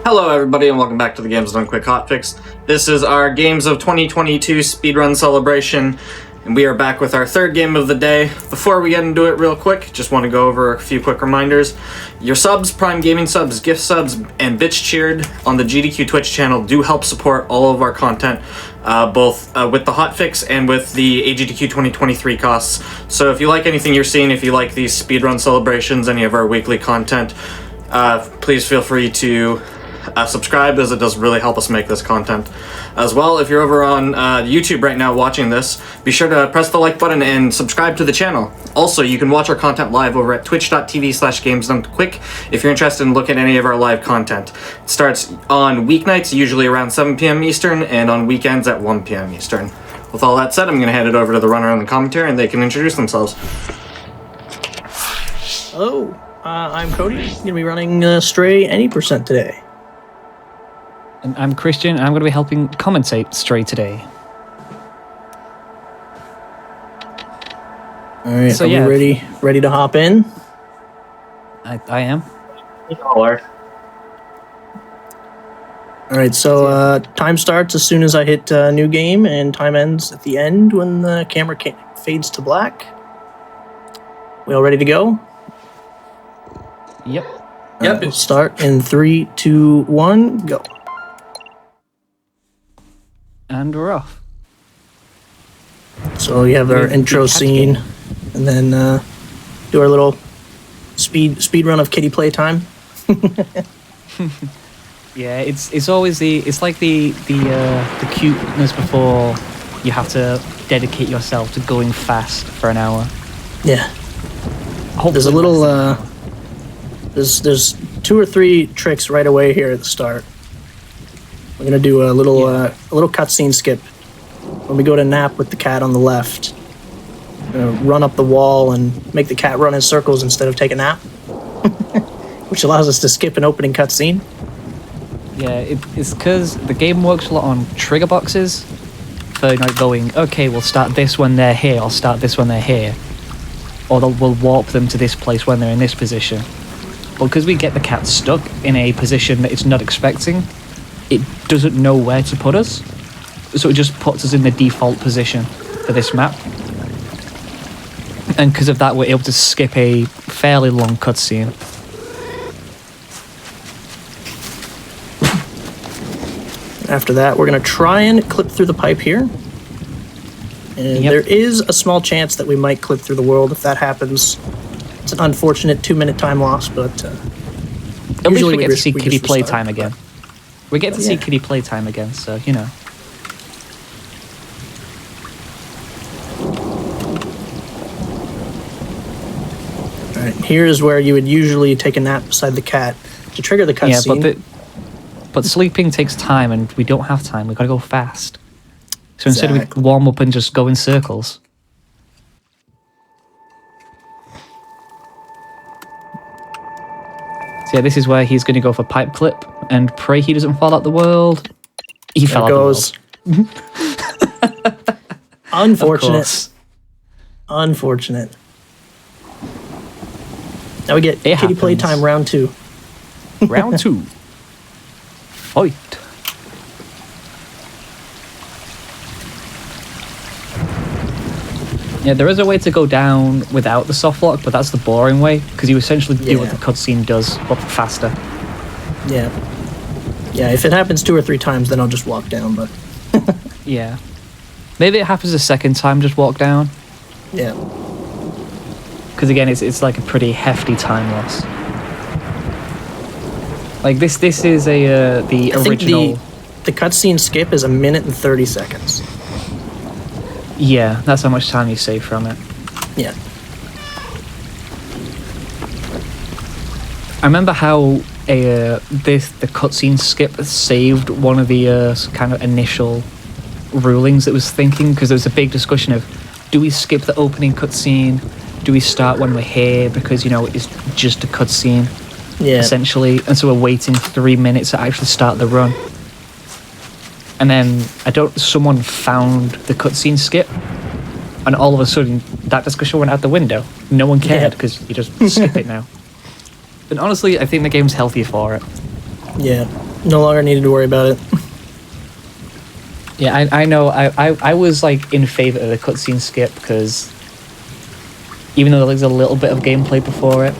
Hello everybody and welcome back to the Games Done Quick Hotfix. This is our Games of 2022 Speedrun celebration, and we are back with our third game of the day. Before we get into it real quick, just want to go over a few quick reminders. Your subs, Prime Gaming subs, gift subs, and Bitch Cheered on the GDQ Twitch channel do help support all of our content, both with the hotfix and with the AGDQ 2023 costs. So if you like anything you're seeing, if you like these speedrun celebrations, any of our weekly content, please feel free to subscribe, as it does really help us make this content. As well, if you're over on YouTube right now watching this, be sure to press the like button and subscribe to the channel. Also, you can watch our content live over at twitch.tv/gamesdonequick if you're interested in looking at any of our live content. It starts on weeknights, usually around 7 p.m. Eastern, and on weekends at 1 p.m. Eastern. With all that said, I'm going to hand it over to the runner and the commentary, and they can introduce themselves. Hello, I'm Cody. I'm going to be running Stray any percent today. And I'm Christian, and I'm going to be helping commentate Stray today. All right, so are we ready to hop in? I am. All right, so time starts as soon as I hit new game, and time ends at the end when the camera fades to black. We all ready to go? Yep. Yep. We'll start in 3, 2, 1, go. And we're off. So we have our intro scene, and then do our little speed run of kitty playtime. Yeah, it's always it's like the cuteness before you have to dedicate yourself to going fast for an hour. Yeah. Hopefully there's a little there's 2 or 3 tricks right away here at the start. We're gonna do a little cutscene skip. When we go to nap with the cat on the left, we're gonna run up the wall and make the cat run in circles instead of take a nap, which allows us to skip an opening cutscene. Yeah, it's because the game works a lot on trigger boxes for going, okay, we'll start this when they're here, or start this when they're here, or we'll warp them to this place when they're in this position. But because we get the cat stuck in a position that it's not expecting, it doesn't know where to put us, so it just puts us in the default position for this map. And because of that, we're able to skip a fairly long cutscene. After that, we're going to try and clip through the pipe here. And there is a small chance that we might clip through the world. If that happens, it's an unfortunate 2-minute time loss, but at least we get to see Kitty playtime again. We get to see Kitty playtime again, so, you know. Alright, here is where you would usually take a nap beside the cat to trigger the cutscene. Yeah, but sleeping takes time, and we don't have time. We've got to go fast. So instead we warm up and just go in circles. So yeah, this is where he's going to go for pipe clip and pray he doesn't fall out the world. He fell out the world. Unfortunate. Unfortunate. Now we get kitty playtime round 2. Round 2. Fight. Yeah, there is a way to go down without the soft lock, but that's the boring way, because you essentially do what the cutscene does, but faster. Yeah. Yeah, if it happens 2 or 3 times, then I'll just walk down, but... Yeah. Maybe it happens a second time, just walk down. Yeah. Because again, it's like a pretty hefty time loss. Like this is the original... The cutscene skip is 1 minute and 30 seconds. Yeah, that's how much time you save from it. Yeah. I remember how the cutscene skip saved one of the kind of initial rulings it was thinking, because there was a big discussion of, do we skip the opening cutscene? Do we start when we're here? Because, you know, it's just a cutscene, essentially. And so we're waiting 3 minutes to actually start the run. And then someone found the cutscene skip, and all of a sudden that discussion went out the window. No one cared because you just skip it now. And honestly, I think the game's healthier for it. Yeah. No longer needed to worry about it. Yeah, I know. I was like in favor of the cutscene skip because even though there's a little bit of gameplay before it,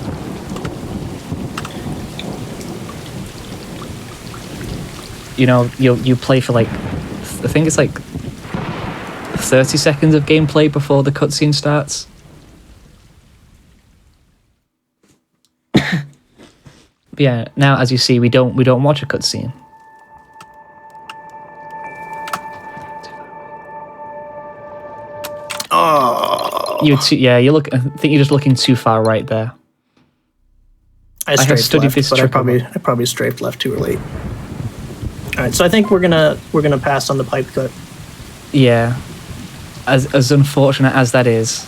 you know, you play for like, I think it's like 30 seconds of gameplay before the cutscene starts. But yeah, now as you see, we don't watch a cutscene. Oh, You look. I think you're just looking too far right there. I have strafed studied left, this but I trick a lot. probably strafed left too late. All right, so I think we're gonna pass on the pipe cut. Yeah, as unfortunate as that is.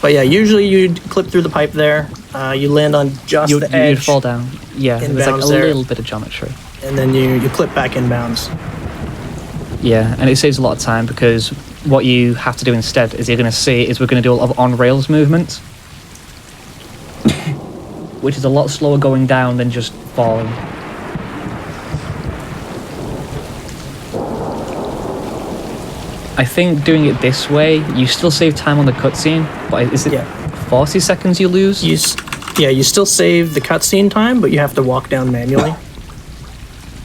But yeah, usually you'd clip through the pipe there. You land on just You'd the edge, fall down. Yeah, there's like a inbounds there. little bit of geometry. and then you clip back inbounds. Yeah, and it saves a lot of time because what you have to do instead is you're going to see is we're going to do a lot of on-rails movement, which is a lot slower going down than just falling. I think doing it this way, you still save time on the cutscene, but is it 40 seconds you lose? You still save the cutscene time, but you have to walk down manually.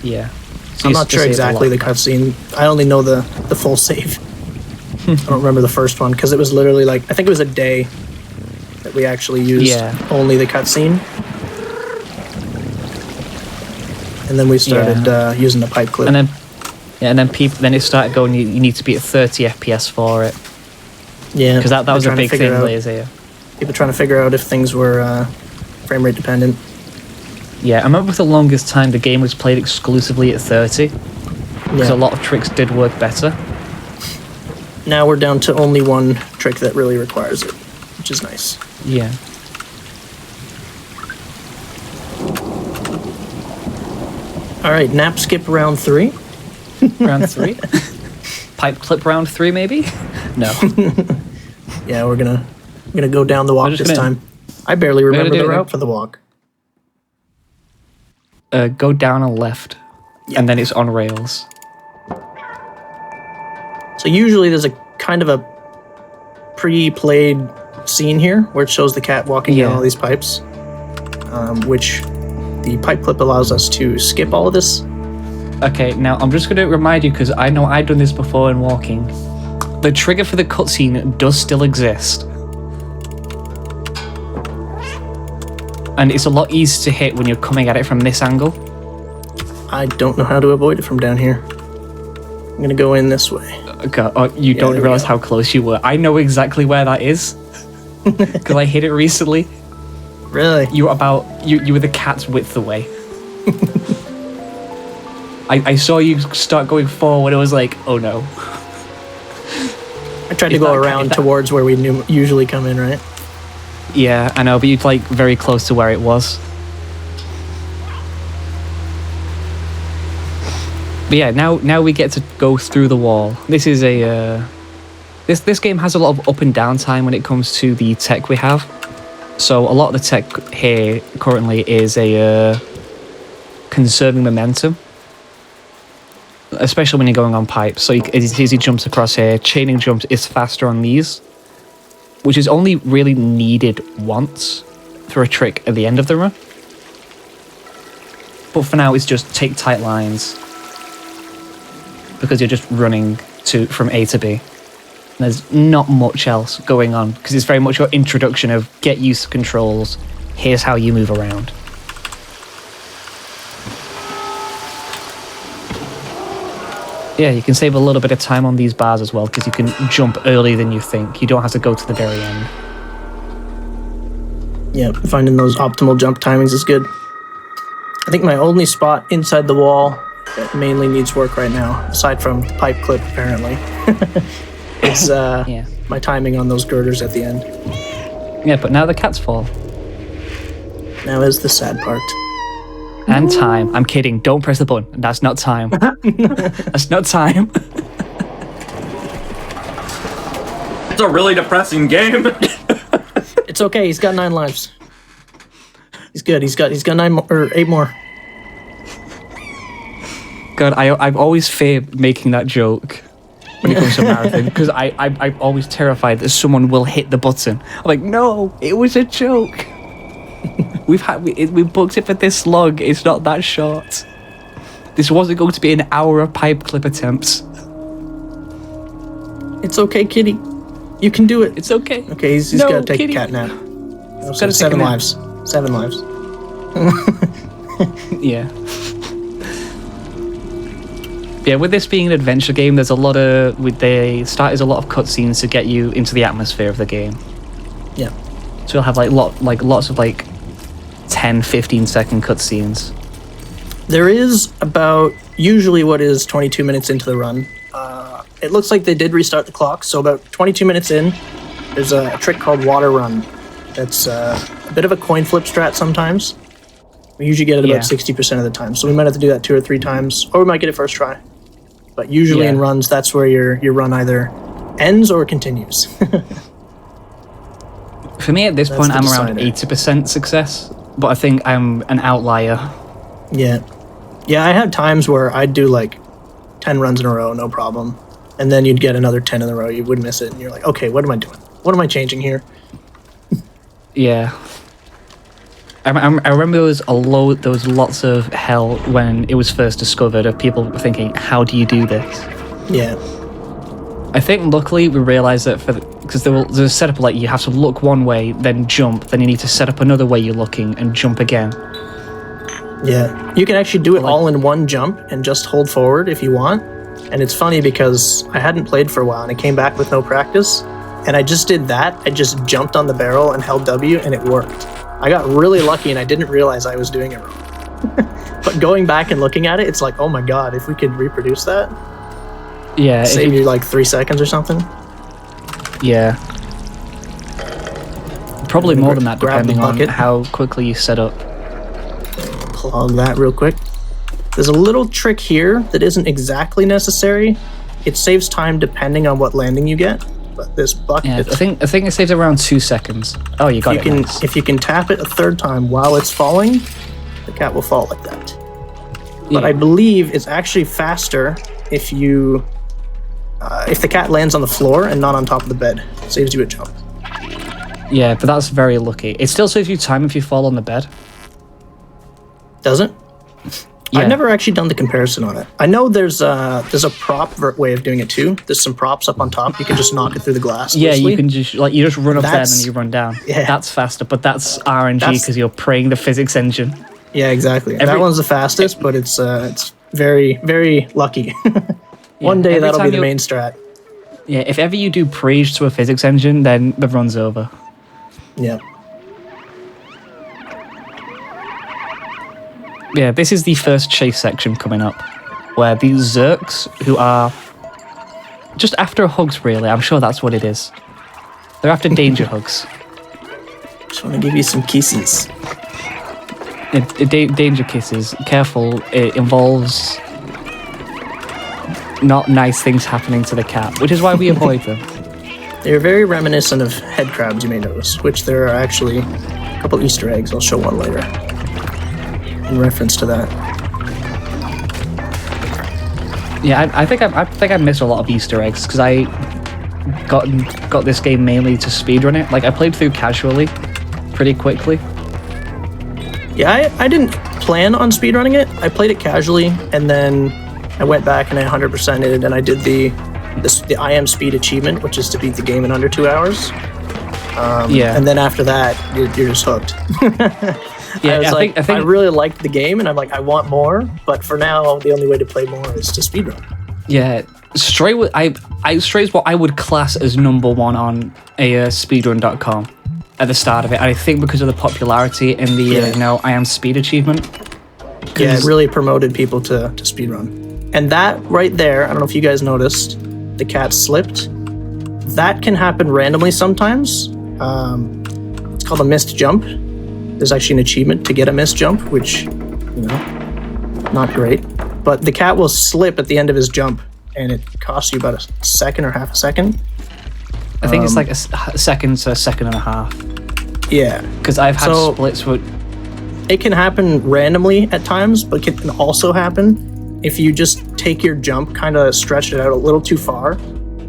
Yeah. So I'm you not still sure save a exactly lot. the cutscene. I only know the full save. I don't remember the first one because it was literally like, I think it was a day that we actually used only the cutscene. And then we started using the pipe clip. And then it started going. You need to be at 30 FPS for it. Yeah, because that was a big thing out, later. People trying to figure out if things were frame rate dependent. Yeah, I remember for the longest time the game was played exclusively at 30 because a lot of tricks did work better. Now we're down to only one trick that really requires it, which is nice. Yeah. All right, nap skip round 3. Round 3? Pipe clip round 3 maybe? No. Yeah, we're gonna go down the walk this time. I barely remember the route for the walk. Go down and left, and then it's on rails. So usually there's a kind of a pre-played scene here where it shows the cat walking down all these pipes, which the pipe clip allows us to skip all of this. Okay, now I'm just going to remind you, because I know I've done this before in walking. The trigger for the cutscene does still exist. And it's a lot easier to hit when you're coming at it from this angle. I don't know how to avoid it from down here. I'm going to go in this way. Okay, you don't realize how close you were. I know exactly where that is. Because I hit it recently. Really? You were the cat's width away. I saw you start going forward. It was like, oh no. I tried to go around towards where we usually come in, right? Yeah, I know, but you're like very close to where it was. But yeah, now we get to go through the wall. This is a this game has a lot of up and down time when it comes to the tech we have. So a lot of the tech here currently is conserving momentum, especially when you're going on pipes. So as he jumps across here, chaining jumps is faster on these, which is only really needed once for a trick at the end of the run. But for now, it's just take tight lines, because you're just running from A to B. There's not much else going on, because it's very much your introduction of get used to controls, here's how you move around. Yeah, you can save a little bit of time on these bars as well, because you can jump earlier than you think. You don't have to go to the very end. Yeah, finding those optimal jump timings is good. I think my only spot inside the wall that mainly needs work right now, aside from the pipe clip apparently, is my timing on those girders at the end. Yeah, but now the cats fall. Now is the sad part. And time. I'm kidding. Don't press the button. That's not time. That's not time. It's a really depressing game. It's okay. He's got 9 lives. He's good. He's got 9 more, or 8 more. God, I've always feared making that joke when it comes to marathon because I'm always terrified that someone will hit the button. I'm like, no, it was a joke. we booked it for this long. It's not that short. This wasn't going to be an hour of pipe clip attempts. It's okay, kitty. You can do it. It's okay. Okay, he's No, got to take kitty. a cat nap. Gotta take 7 a nap. lives. 7 lives. Yeah. Yeah, with this being an adventure game, there's a lot of they start as a lot of cutscenes to get you into the atmosphere of the game. Yeah. So you'll have lots of 10, 15 second cutscenes. There is about usually what is 22 minutes into the run. It looks like they did restart the clock, so about 22 minutes in, there's a trick called Water Run. That's a bit of a coin flip strat sometimes. We usually get it about 60% of the time, so we might have to do that 2 or 3 times, or we might get it first try. But usually in runs, that's where your run either ends or continues. For me, at this point, the I'm around decider. 80% success, but I think I'm an outlier. Yeah. Yeah, I have times where I'd do 10 runs in a row, no problem. And then you'd get another 10 in a row, you would miss it, and you're like, okay, what am I doing? What am I changing here? Yeah. I remember there was lots of hell when it was first discovered of people thinking, how do you do this? Yeah. I think luckily we realised that because there's a setup you have to look one way, then jump, then you need to set up another way you're looking and jump again. Yeah. You can actually do it all in one jump and just hold forward if you want. And it's funny because I hadn't played for a while and I came back with no practice. And I just did that. I just jumped on the barrel and held W and it worked. I got really lucky and I didn't realize I was doing it wrong. But going back and looking at it, it's like, oh my god, if we could reproduce that, Yeah. save you 3 seconds or something. Yeah. Probably more than that, Grab the depending on bucket. how quickly you set up. Plug that real quick. There's a little trick here that isn't exactly necessary. It saves time depending on what landing you get. But this bucket, Yeah, I think it saves around 2 seconds. Oh, you got it. Nice. if you can tap it a third time while it's falling, the cat will fall like that. But I believe it's actually faster if the cat lands on the floor and not on top of the bed. It saves you a jump. Yeah, but that's very lucky. It still saves you time if you fall on the bed. Does it? Yeah. I've never actually done the comparison on it. I know there's a prop way of doing it too. There's some props up on top. You can just knock it through the glass. Yeah, loosely. you can just you just run up there and That's- then you run down. yeah. That's faster, but that's RNG That's- because you're praying the physics engine. Yeah, exactly. That one's the fastest, but it's very, very lucky. One day every that'll be time the you- main strat. Yeah, if ever you do praise to a physics engine, then the run's over. Yeah. Yeah, this is the first chase section coming up, where these Zerks, who are just after hugs, really, I'm sure that's what it is. They're after danger hugs. Just want to give you some kisses. Danger kisses. Careful, it involves not nice things happening to the cat, which is why we avoid them. They're very reminiscent of head crabs, you may notice, which there are actually a couple Easter eggs. I'll show one later in reference to that. Yeah, I think I missed a lot of Easter eggs because I got this game mainly to speedrun it. I played through casually, pretty quickly. Yeah, I didn't plan on speedrunning it. I played it casually, and then I went back and I 100%ed it, and I did the I am speed achievement, which is to beat the game in under 2 hours. Yeah, And then after that, you're just hooked. yeah. I I think I really liked the game, and I'm like, I want more. But for now, the only way to play more is to speedrun. yeah. Stray is what I would class as #1 on speedrun.com at the start of it. I think because of the popularity and the I am speed achievement. Yeah, it really promoted people to speedrun. And that right there, I don't know if you guys noticed, the cat slipped. That can happen randomly sometimes. It's called a missed jump. There's actually an achievement to get a missed jump, which, not great. But the cat will slip at the end of his jump, and it costs you about a second or half a second. I think it's like a second to a second and a half. Yeah. Because I've had So- splits with it can happen randomly at times, but it can also happen if you just take your jump, kind of stretch it out a little too far.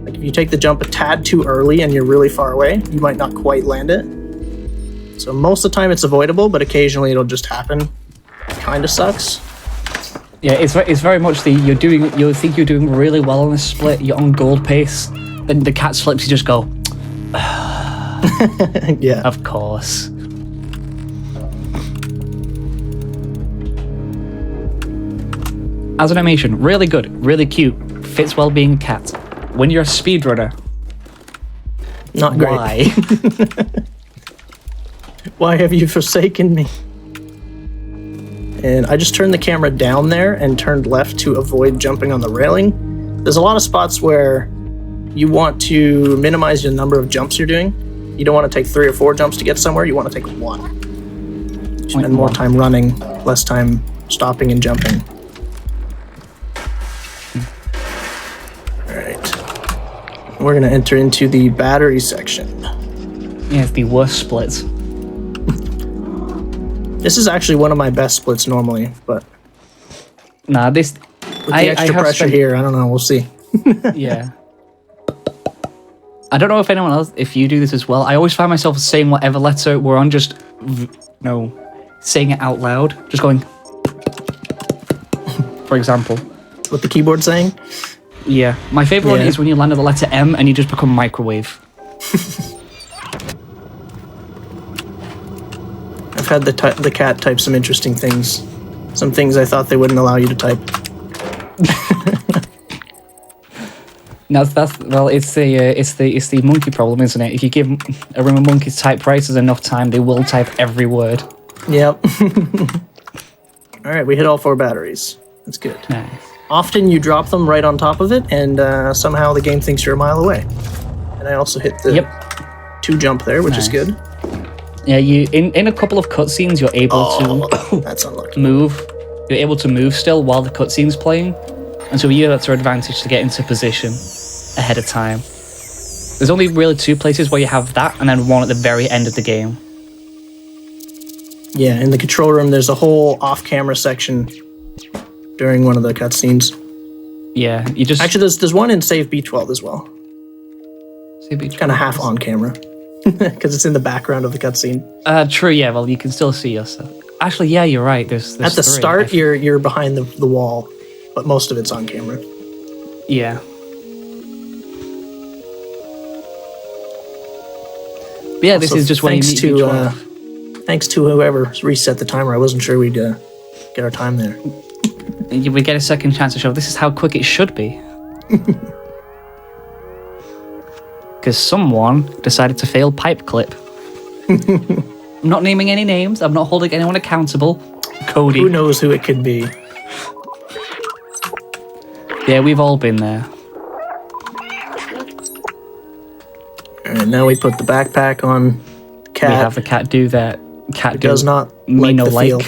Like if you take the jump a tad too early and you're really far away, you might not quite land it. So most of the time it's avoidable, but occasionally it'll just happen. Kind of sucks. Yeah, it's very much you think you're doing really well on this split, you're on gold pace, then the cat slips, you just go, Yeah. of course. As an animation, really good, really cute, fits well being a cat. When you're a speedrunner, Not great. why? Why have you forsaken me? And I just turned the camera down there and turned left to avoid jumping on the railing. There's a lot of spots where you want to minimize the number of jumps you're doing. You don't want to take 3 or 4 jumps to get somewhere. You want to take 1. Spend more time running, less time stopping and jumping. All right. We're going to enter into the battery section. Yeah, it's the worst splits. This is actually one of my best splits normally, but Nah, this... with the extra pressure here, I don't know, we'll see. Yeah. I don't know if anyone else, if you do this as well. I always find myself saying whatever letter we're on, just, saying it out loud. Just going, for example. What the keyboard saying? Yeah. My favorite one Yeah. is when you land at the letter M and you just become microwave. I've had the cat type some interesting things. Some things I thought they wouldn't allow you to type. No, it's the monkey problem, isn't it? If you give a room of monkeys typewriters enough time, they will type every word. Yep. All right, we hit all 4 batteries. That's good. Nice. Often you drop them right on top of it, and somehow the game thinks you're a mile away. And I also hit the 2 jump there, which is good. Yeah, you in a couple of cutscenes, you're able to That's unlucky. move. You're able to move still while the cutscene's playing, and so you have your advantage to get into position ahead of time. There's only really 2 places where you have that, and then one at the very end of the game. Yeah, in the control room, there's a whole off-camera section during one of the cutscenes. Yeah, you just Actually, there's one in Save B12 as well. Kind of half on camera. Because it's in the background of the cutscene. True. Yeah. Well, you can still see yourself. Actually, yeah, you're right. There's At the 3. start, you're behind the wall, but most of it's on camera. Yeah. But yeah, this Also, is just when you meet B12. Thanks to whoever reset the timer. I wasn't sure we'd get our time there. We get a second chance to show this is how quick it should be. Because someone decided to fail pipe clip. I'm not naming any names. I'm not holding anyone accountable. Cody. Who knows who it could be? Yeah, we've all been there. All right, now we put the backpack on the cat. We have the cat do that. Cat does not me like no the like. feel.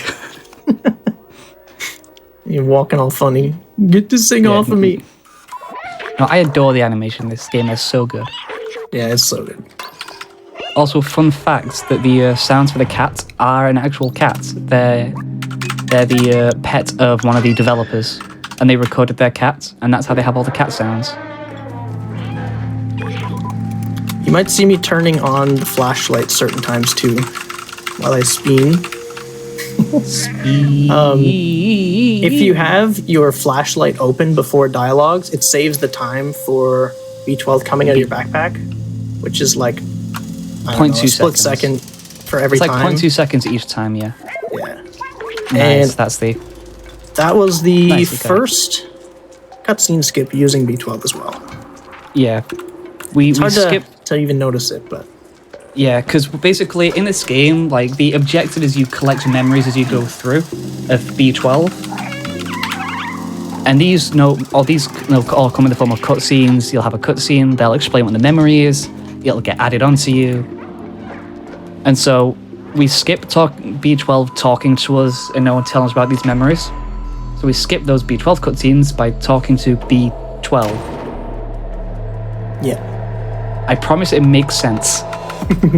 You're walking all funny. Get this thing off of me. No, I adore the animation. This game is so good. Yeah, it's so good. Also, fun fact that the sounds for the cat are an actual cat. They're the pet of one of the developers, and they recorded their cat, and that's how they have all the cat sounds. You might see me turning on the flashlight certain times too, while I spin. If you have your flashlight open before dialogues, it saves the time for B12 coming out of your backpack, which is like 0.2 a split second for every It's like time. 0.2 seconds each time, yeah. Yeah. Nice, And that was the Nice, okay. first cutscene skip using B12 as well. Yeah. We It's hard skipped... to even notice it, but Yeah, because basically in this game, like, the objective is you collect memories as you go through of B12. And these all come in the form of cutscenes. You'll have a cutscene, they'll explain what the memory is, it'll get added onto you. And so we skip B12 talking to us and no one telling us about these memories. So we skip those B12 cutscenes by talking to B12. yeah. I promise it makes sense.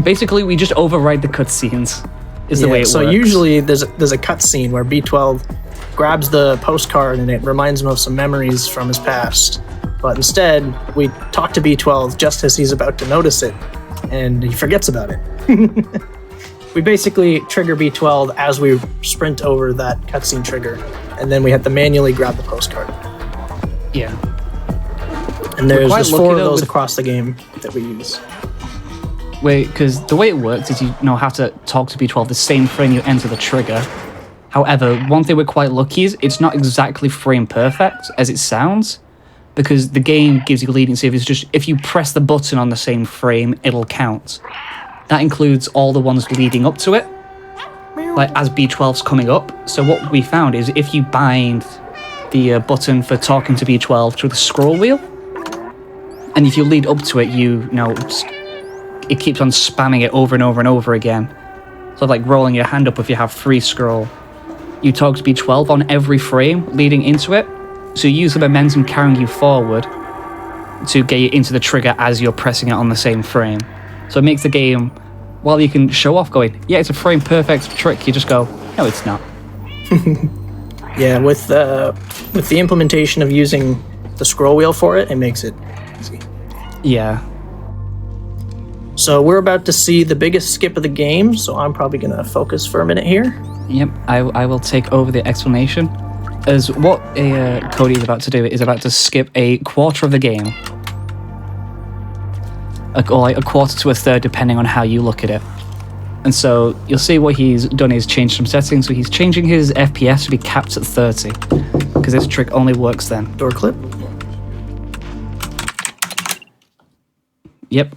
Basically, we just override the cutscenes. is the way it so works. usually there's a cutscene where B12 grabs the postcard and it reminds him of some memories from his past. But instead, we talk to B12 just as he's about to notice it, and he forgets about it. We basically trigger B12 as we sprint over that cutscene trigger, and then we have to manually grab the postcard. Yeah. And there's quite lucky, 4 of though, those with- across the game that we use. Wait, because the way it works is you have to talk to B12 the same frame you enter the trigger. However, one thing we're quite lucky is it's not exactly frame perfect as it sounds, because the game gives you leniency. If you press the button on the same frame, it'll count. That includes all the ones leading up to it, like as B12's coming up. So what we found is if you bind the button for talking to B12 to the scroll wheel, and if you lead up to it, it keeps on spamming it over and over and over again. So like rolling your hand up if you have free scroll. You talk to B12 on every frame leading into it, so you use the momentum carrying you forward to get you into the trigger as you're pressing it on the same frame. So it makes the game, while you can show off going, yeah, it's a frame perfect trick, you just go, no, it's not. Yeah, with the implementation of using the scroll wheel for it, it makes it easy. Yeah. So we're about to see the biggest skip of the game, so I'm probably going to focus for a minute here. Yep, I will take over the explanation. As what Cody is about to do is about to skip a quarter of the game. Or like a quarter to a third, depending on how you look at it. And so you'll see what he's done is changed some settings. So he's changing his FPS to be capped at 30, because this trick only works then. Door clip. Yep.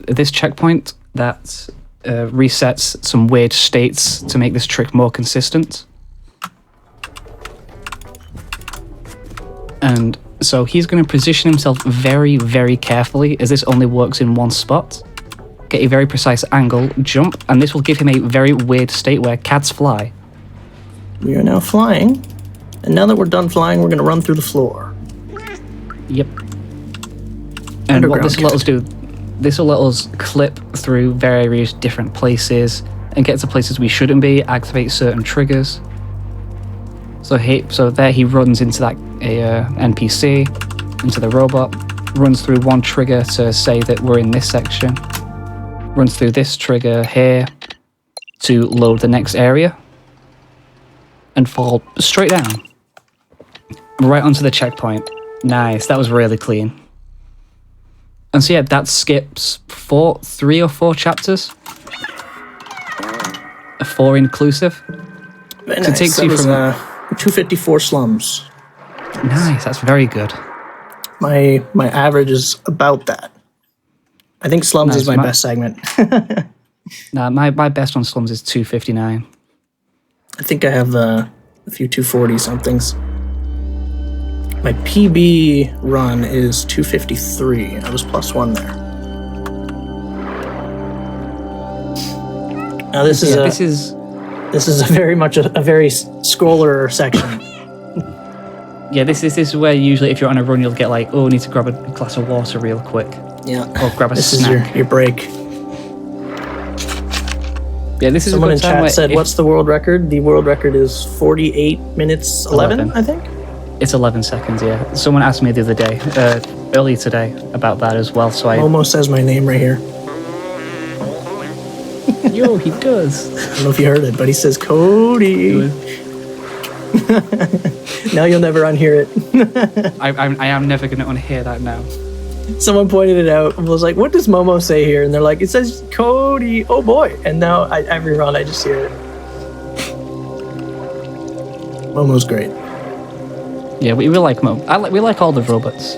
At this checkpoint, that resets some weird states to make this trick more consistent. And so he's going to position himself very, very carefully, as this only works in one spot. Get a very precise angle, jump, and this will give him a very weird state where cats fly. We are now flying, and now that we're done flying, we're going to run through the floor. Yep. And what this will let us do, this will let us clip through various different places and get to places we shouldn't be, activate certain triggers. So there he runs into that NPC, into the robot, runs through one trigger to say that we're in this section, runs through this trigger here to load the next area, and fall straight down. Right onto the checkpoint. Nice, that was really clean. And so yeah, that skips 3 or 4 chapters. 4 inclusive. Very So it nice. takes That you was, from 254 slums. Nice, that's very good. My average is about that. I think slums Nice, is my my- best segment. Nah, my best on slums is 259. I think I have a few 240 somethings. My PB run is 253. I was +1 there. Now this is a very much a very scroller section. This is where usually if you're on a run you'll get like, oh, I need to grab a glass of water real quick, Yeah. or grab a This snack. is your break. Yeah, this is Someone a in good time chat where said, if- "What's the world record?" The world record is 48 minutes 11, I think. It's 11 seconds, yeah. Someone asked me the other day, earlier today, about that as well, so I... Almost says my name right here. Yo, he does. I don't know if you heard it, but he says Cody. Now you'll never unhear it. I am never going to unhear that now. Someone pointed it out and was like, "What does Momo say here?" And they're like, "It says Cody." Oh boy! And now every run I just hear it. Momo's great. Yeah, we like Mo. We like all the robots.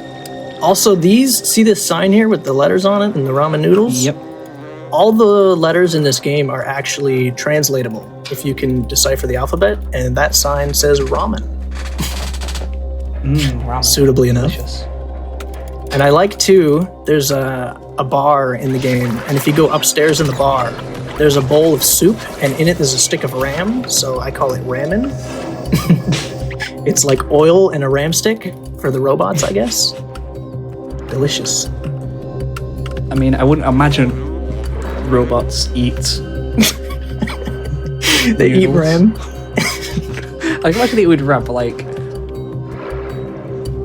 Also, see this sign here with the letters on it and the ramen noodles? Yep. All the letters in this game are actually translatable if you can decipher the alphabet, and that sign says ramen, Ramen. suitably enough. Delicious. And I like too, there's a bar in the game, and if you go upstairs in the bar, there's a bowl of soup, and in it there's a stick of ram, so I call it ramen. It's like oil and a ram stick for the robots, I guess. Delicious. I mean, I wouldn't imagine robots eat They eat ram. I can imagine they would wrap like,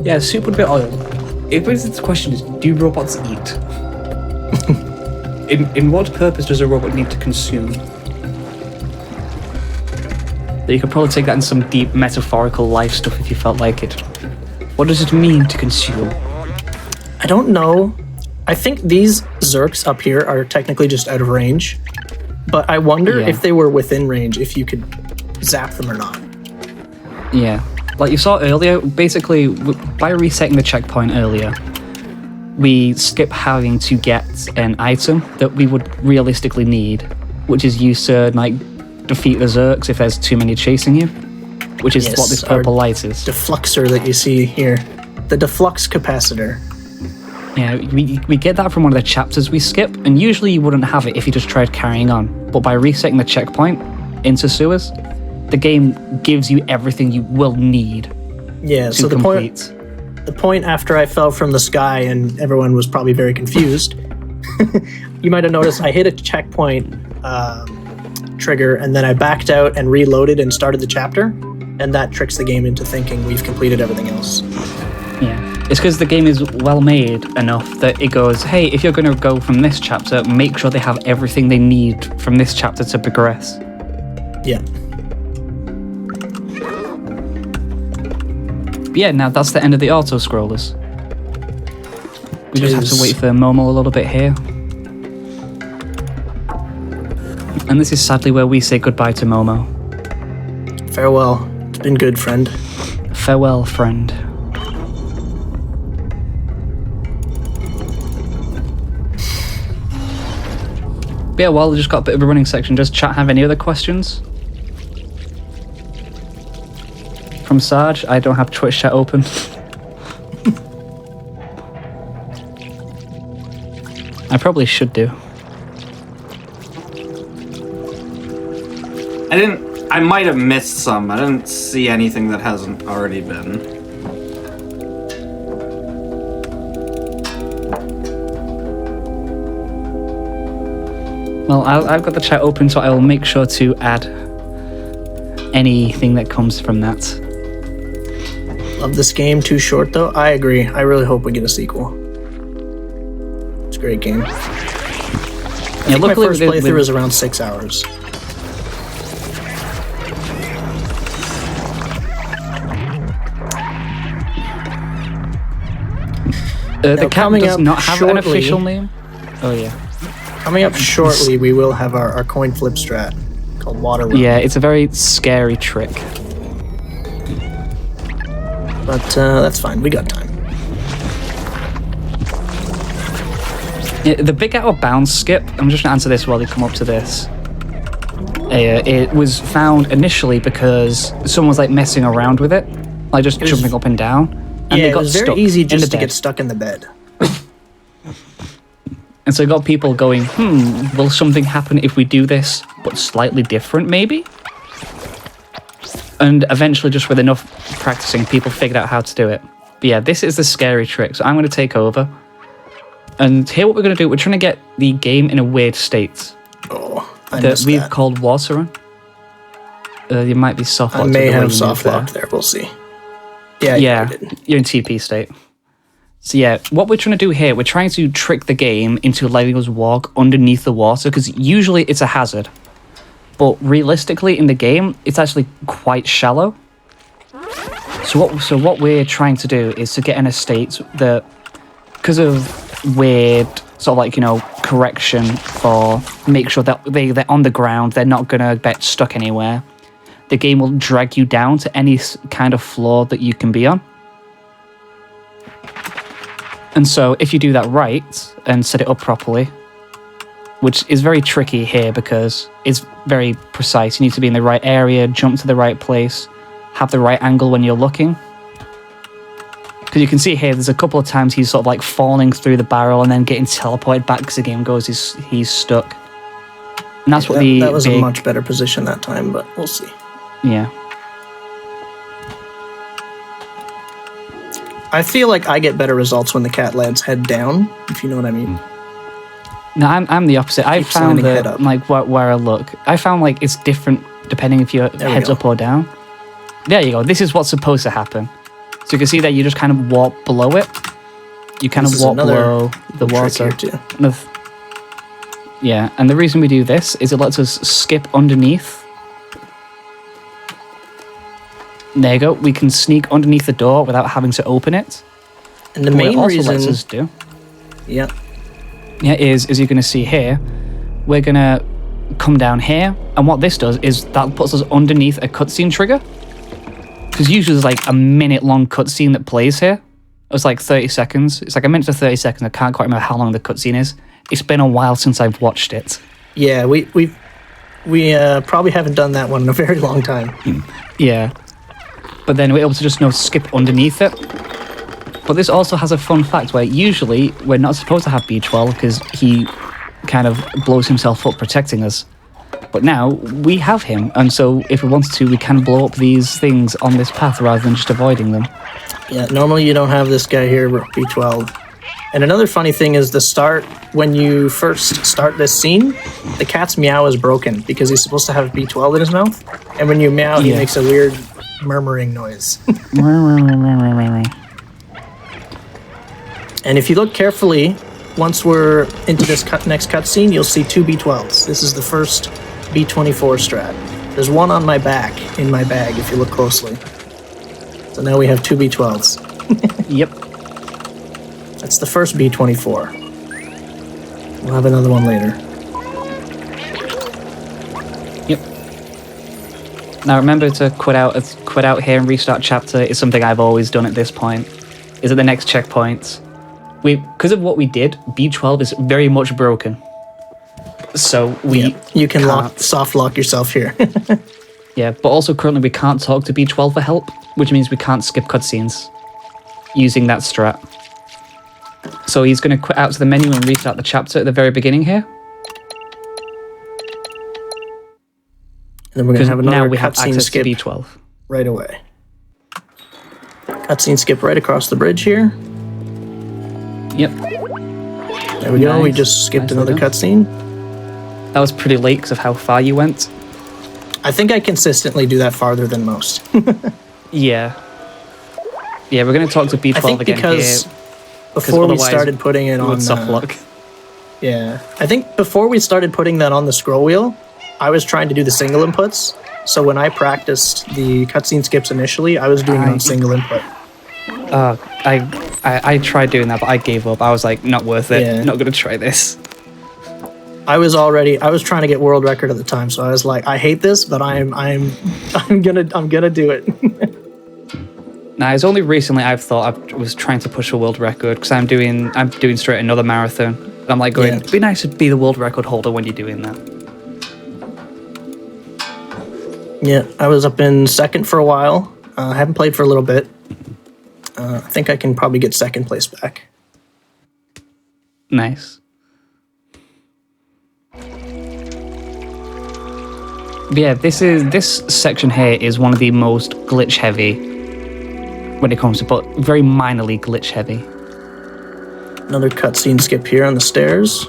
yeah, soup would be oil. If the question is, do robots eat? in what purpose does a robot need to consume? You could probably take that in some deep metaphorical life stuff if you felt like it. What does it mean to consume? I don't know. I think these Zerks up here are technically just out of range, but I wonder if they were within range, if you could zap them or not. Yeah. Like you saw earlier, basically, by resetting the checkpoint earlier, we skip having to get an item that we would realistically need, which is used to, like, defeat the Zerks if there's too many chasing you, which is what this purple light is. Defluxer that you see here. The deflux capacitor. Yeah, we get that from one of the chapters we skip, and usually you wouldn't have it if you just tried carrying on. But by resetting the checkpoint into sewers, the game gives you everything you will need to complete. The point after I fell from the sky and everyone was probably very confused, you might have noticed I hit a checkpoint trigger and then I backed out and reloaded and started the chapter, and that tricks the game into thinking we've completed everything else. Yeah, it's because the game is well made enough that it goes, hey, if you're going to go from this chapter, make sure they have everything they need from this chapter to progress. Yeah. But yeah, now that's the end of the auto-scrollers. We just have to wait for Momo a little bit here. And this is sadly where we say goodbye to Momo. Farewell. It's been good, friend. Farewell, friend. But yeah, well, we just got a bit of a running section. Does chat have any other questions? From Sarge? I don't have Twitch chat open. I probably should do. I might have missed some. I didn't see anything that hasn't already been. Well, I've got the chat open, so I will make sure to add anything that comes from that. Love this game. Too short, though. I agree. I really hope we get a sequel. It's a great game. Yeah, my first playthrough is around 6 hours. The cat does not have an official name. Oh yeah. Coming up shortly, we will have our coin flip strat called Water Run. Yeah, it's a very scary trick. But that's fine. We got time. Yeah, the big out of bounds skip, I'm just going to answer this while they come up to this. It was found initially because someone was like messing around with it, like just jumping up and down. And yeah, they got it was very easy just to get stuck in the bed. And so it got people going, will something happen if we do this, but slightly different maybe? And eventually, just with enough practicing, people figured out how to do it. But yeah, this is the scary trick, so I'm going to take over. And here what we're going to do, we're trying to get the game in a weird state. Oh, that we've called Water Run. You might be soft locked. I may have soft locked there, we'll see. Yeah, you're in TP state. So yeah, what we're trying to do here, we're trying to trick the game into letting us walk underneath the water, because usually it's a hazard. But realistically, in the game, it's actually quite shallow. So what we're trying to do is to get in a state that, because of weird sort of like, correction for make sure that they're on the ground, they're not going to get stuck anywhere. The game will drag you down to any kind of floor that you can be on. And so if you do that right and set it up properly, which is very tricky here because it's very precise. You need to be in the right area, jump to the right place, have the right angle when you're looking. Because you can see here, there's a couple of times he's sort of like falling through the barrel and then getting teleported back because the game goes, he's stuck. And that's that was a much better position that time, but we'll see. Yeah. I feel like I get better results when the cat lands head down, if you know what I mean. No, I'm the opposite. I found that, like, where I look, I found, like, it's different depending if you're There we heads go. up or down. There you go. This is what's supposed to happen. So you can see that you just kind of walk below it. You kind This of is walk another below the trick water. here, too. Yeah, and the reason we do this is it lets us skip underneath. There you go. We can sneak underneath the door without having to open it. And the What it main also reason, lets us do, yeah, is as you're going to see here, we're going to come down here, and what this does is that puts us underneath a cutscene trigger. Because usually there's like a minute-long cutscene that plays here. It's like 30 seconds. It's like a minute to 30 seconds. I can't quite remember how long the cutscene is. It's been a while since I've watched it. yeah, we probably haven't done that one in a very long time. Yeah. But then we're able to just skip underneath it. But this also has a fun fact where usually we're not supposed to have B12 because he kind of blows himself up protecting us. But now we have him, and so if we wanted to, we can blow up these things on this path rather than just avoiding them. Yeah, normally you don't have this guy here, B12. And another funny thing is when you first start this scene, the cat's meow is broken because he's supposed to have B12 in his mouth. And when you meow, he Yeah. makes a weird murmuring noise. And if you look carefully, once we're into this next cutscene, you'll see two B12s. This is the first B24 strat. There's one on my back, in my bag, if you look closely. So now we have two B12s. Yep. That's the first B24. We'll have another one later. Yep. Now remember to quit out here and restart chapter is something I've always done at this point. Is at the next checkpoint. Because of what we did, B12 is very much broken. So you can soft lock yourself here. Yeah, but also currently we can't talk to B12 for help, which means we can't skip cutscenes using that strat. So he's going to quit out to the menu and restart the chapter at the very beginning here. And then we're going to have Now another we have cutscene access skip to B12. right away. Cutscene skip right across the bridge here. Yep. There we go. We Nice. just skipped Nicely another done. cutscene. That was pretty late because of how far you went. I think I consistently do that farther than most. Yeah. Yeah, we're going to talk to B12 I think again because here. before we otherwise started putting it We on would soft lock. yeah, I think before we started putting that on the scroll wheel, I was trying to do the single inputs. So when I practiced the cutscene skips initially, I was doing it on single input. I tried doing that, but I gave up. I was like, not worth it. Yeah. Not going to try this. I was trying to get world record at the time, so I was like, I hate this, but I'm gonna do it. Now, it's only recently I've thought I was trying to push a world record because I'm doing straight another marathon. I'm like going, Yeah. it'd be nice to be the world record holder when you're doing that. Yeah, I was up in second for a while. I haven't played for a little bit. I think I can probably get second place back. Nice. But yeah, this section here is one of the most glitch heavy when it comes to, but very minorly glitch heavy. Another cutscene skip here on the stairs,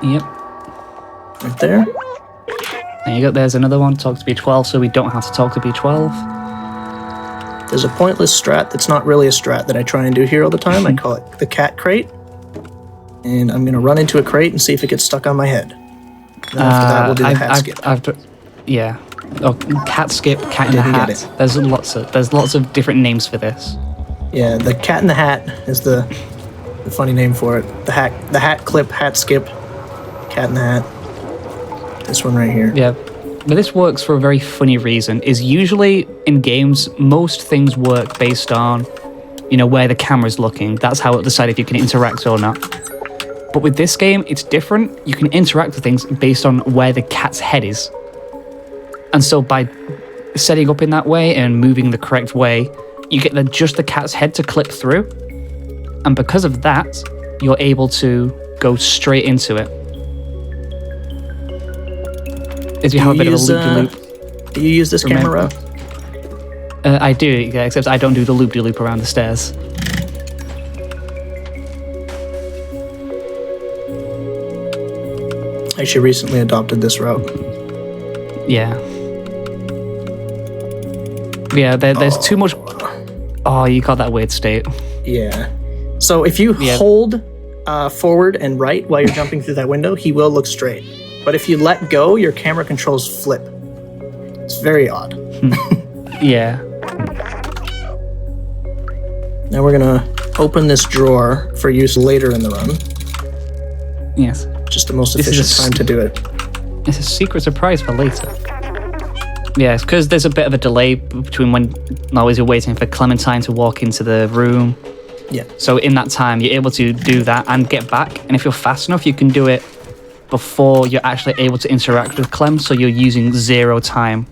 Yep. right there. There you go. There's another one. Talk to B12, so we don't have to talk to B12. There's a pointless strat that's not really a strat that I try and do here all the time. I call it the cat crate. And I'm going to run into a crate and see if it gets stuck on my head. Then after that, we'll do the hat skip. Yeah. Oh, cat skip, cat in the Didn't get hat. There's lots of different names for this. Yeah, the cat in the hat is the funny name for it. The hat clip, hat skip, cat in the hat. This one right here. Yeah. But this works for a very funny reason. Is usually in games, most things work based on, where the camera's looking. That's how it'll decide if you can interact or not. But with this game, it's different. You can interact with things based on where the cat's head is. And so by setting up in that way and moving the correct way, you get just the cat's head to clip through. And because of that, you're able to go straight into it. As you have a bit of a loop-de-loop. Do you use this camera? I do, yeah, except I don't do the loop-de-loop around the stairs. I actually recently adopted this route. Yeah. Yeah, there's too much. Oh, you got that weird state. Yeah. So if you hold forward and right while you're jumping through that window, he will look straight. But if you let go, your camera controls flip. It's very odd. Yeah. Now we're gonna open this drawer for use later in the run. Yes. Just the most efficient time to do it. It's a secret surprise for later. Yeah, it's because there's a bit of a delay between when always you're waiting for Clementine to walk into the room. Yeah. So in that time, you're able to do that and get back. And if you're fast enough, you can do it before you're actually able to interact with Clem. So you're using 0 time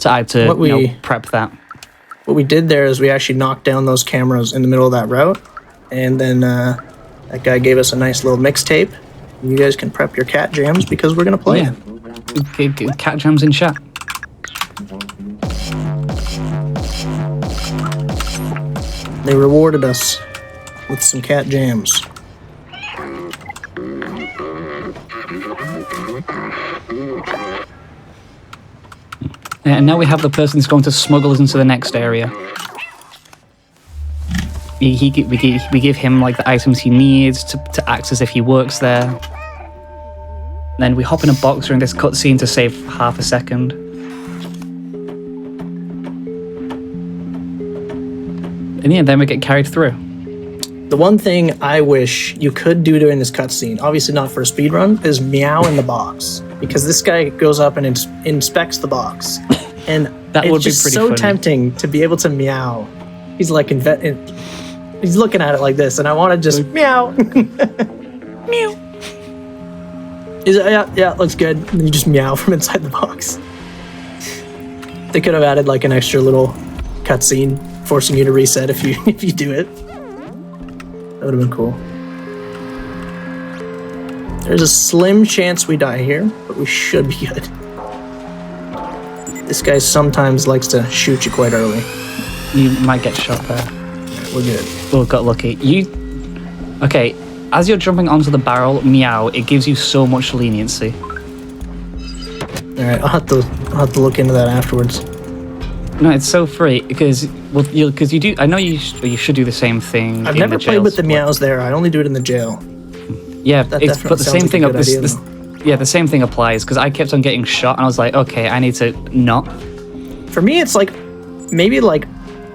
to add to prep that. What we did there is we actually knocked down those cameras in the middle of that route. And then that guy gave us a nice little mixtape. You guys can prep your cat jams because we're going to play it. Cat jams in chat. They rewarded us with some cat jams. And now we have the person who's going to smuggle us into the next area. We give him like the items he needs to act as if he works there. Then we hop in a box during this cutscene to save half a second. And yeah, then we get carried through. The one thing I wish you could do during this cutscene, obviously not for a speedrun, is meow in the box. Because this guy goes up and inspects the box. And that would it's be just pretty so funny. Tempting to be able to meow. He's like, he's looking at it like this, and I want to just meow. Meow. He's like, yeah, looks good. And you just meow from inside the box. They could have added like an extra little cutscene forcing you to reset if you do it. That would have been cool. There's a slim chance we die here, but we should be good. This guy sometimes likes to shoot you quite early. You might get shot there. We're good. Oh, got lucky. Okay, as you're jumping onto the barrel, meow, it gives you so much leniency. Alright, I'll have to look into that afterwards. No, it's so free because you do. I know you should do the same thing. I've in never the played jail with the sport. meows there. I only do it in the jail. Yeah, That but definitely the sounds same like thing. a good idea, The same thing applies because I kept on getting shot, and I was like, okay, I need to not. For me, it's like maybe like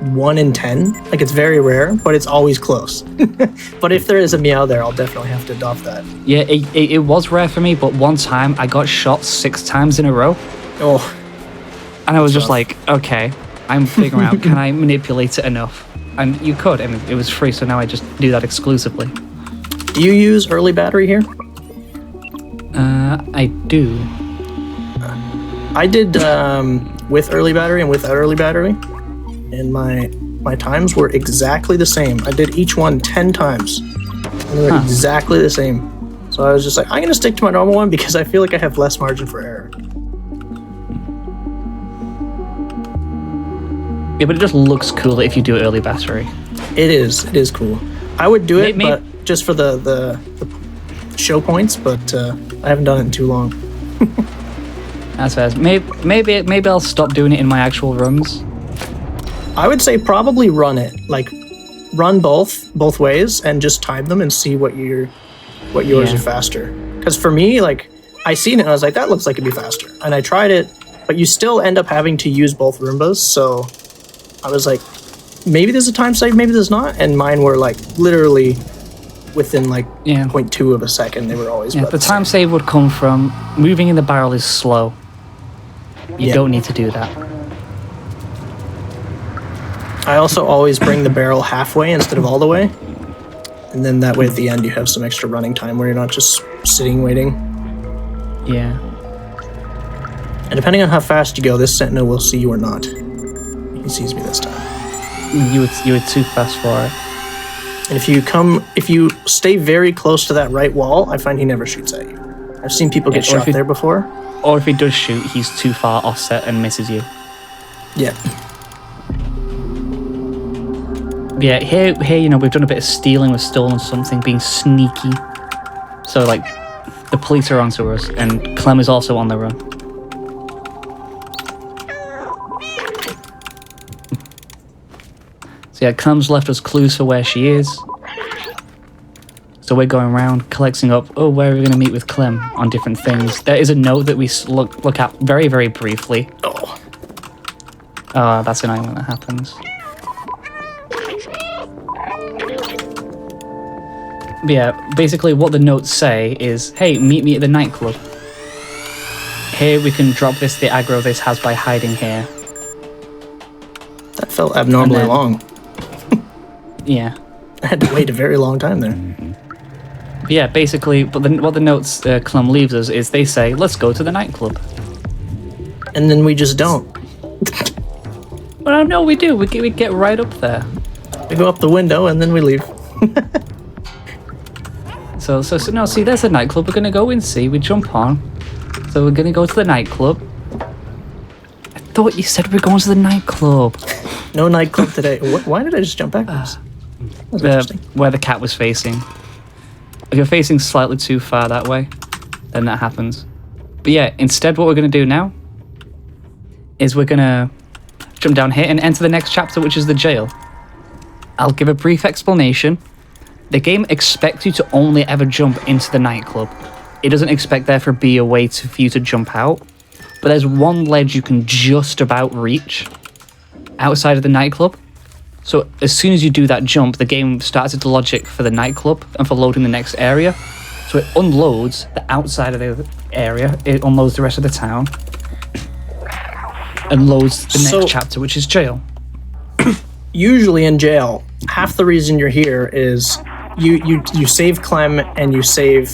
1 in 10. Like it's very rare, but it's always close. But if there is a meow there, I'll definitely have to adopt that. Yeah, it was rare for me, but one time I got shot 6 times in a row, Oh, and I was just like, okay, I'm figuring out can I manipulate it enough, and you could. I mean, it was free, so now I just do that exclusively. do you use early battery here? I do. I did with early battery and without early battery, and my times were exactly the same. I did each one 10 times, and they were exactly the same. So I was just like, I'm gonna stick to my normal one because I feel like I have less margin for error. Yeah, but it just looks cool if you do early battery. It is cool. I would do it, Maybe- but just for the show points. But I haven't done it in too long. That's fair. Maybe I'll stop doing it in my actual runs. I would say probably run it, like run both ways, and just time them and see what yours Yeah. are faster. Because for me, like I seen it and I was like, that looks like it'd be faster, and I tried it, but you still end up having to use both Roombas. So I was like, maybe there's a time save, maybe there's not, and mine were like literally within like 0.2 of a second. They were always about The the time same. save would come from moving in the barrel is slow. You don't need to do that. I also always bring the barrel halfway instead of all the way, and then that way at the end you have some extra running time where you're not just sitting waiting. Yeah. And depending on how fast you go, this sentinel will see you or not. He sees me this time. You were too fast for it. And if you stay very close to that right wall, I find he never shoots at you. I've seen people get or if shot he- there before. Or if he does shoot, he's too far offset and misses you. Yeah. Yeah, here, we've done a bit of stealing. We've stolen something, being sneaky. So, like, the police are onto us, and Clem is also on the run. So yeah, Clem's left us clues for where she is. So we're going around collecting up, oh, where are we going to meet with Clem on different things. There is a note that we look at very, very briefly. Oh. That's annoying when that happens. But yeah, basically what the notes say is, hey, meet me at the nightclub. Here we can drop the aggro this has by hiding here. That felt abnormally long. Yeah. I had to wait a very long time there. But yeah, basically, what the notes Clem leaves us is they say, let's go to the nightclub. And then we just don't. Well, no, we do. We get right up there. We go up the window and then we leave. So no, see, there's a nightclub we're going to go and see. We jump on. So we're going to go to the nightclub. I thought you said we're going to the nightclub. No nightclub today. Why did I just jump backwards? That's interesting. Where the cat was facing. If you're facing slightly too far that way, then that happens. But yeah, instead what we're going to do now is we're going to jump down here and enter the next chapter, which is the jail. I'll give a brief explanation. The game expects you to only ever jump into the nightclub. It doesn't expect there to be a way for you to jump out. But there's one ledge you can just about reach outside of the nightclub. So as soon as you do that jump, the game starts its logic for the nightclub and for loading the next area. So it unloads the outside of the area, it unloads the rest of the town, and loads the next chapter, which is jail. Usually in jail, half the reason you're here is you save Clem and you save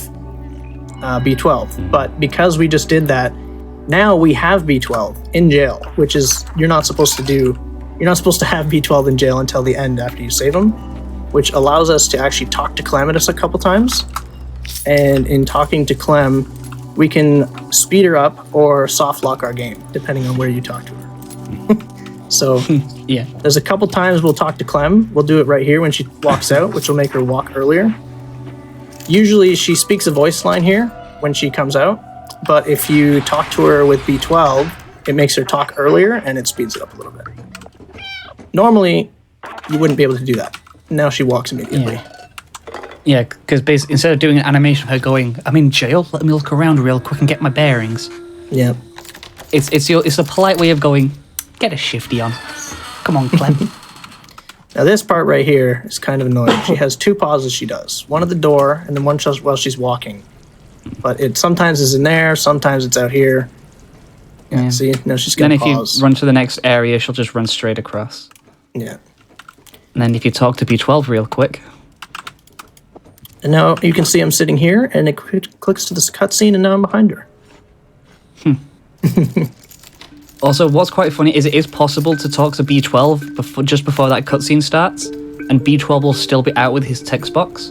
B12. But because we just did that, now we have B12 in jail, which is you're not supposed to have B12 in jail until the end after you save him, which allows us to actually talk to Clematis a couple times. And in talking to Clem, we can speed her up or soft lock our game, depending on where you talk to her. So yeah, there's a couple times we'll talk to Clem. We'll do it right here when she walks out, which will make her walk earlier. Usually she speaks a voice line here when she comes out, but if you talk to her with B12, it makes her talk earlier and it speeds it up a little bit. Normally, you wouldn't be able to do that. Now she walks immediately. Yeah, because basically instead of doing an animation of her going, I'm in jail, let me look around real quick and get my bearings. Yeah. It's a polite way of going, get a shifty on. Come on, Clem. Now this part right here is kind of annoying. She has two pauses she does. One at the door and then one while she's walking. But it sometimes is in there, sometimes it's out here. Yeah. See, now she's going to pause. Then if you run to the next area, she'll just run straight across. Yeah. And then if you talk to B12 real quick. And now you can see I'm sitting here, and it clicks to this cutscene, and now I'm behind her. Also, what's quite funny is it is possible to talk to B12 just before that cutscene starts, and B12 will still be out with his text box.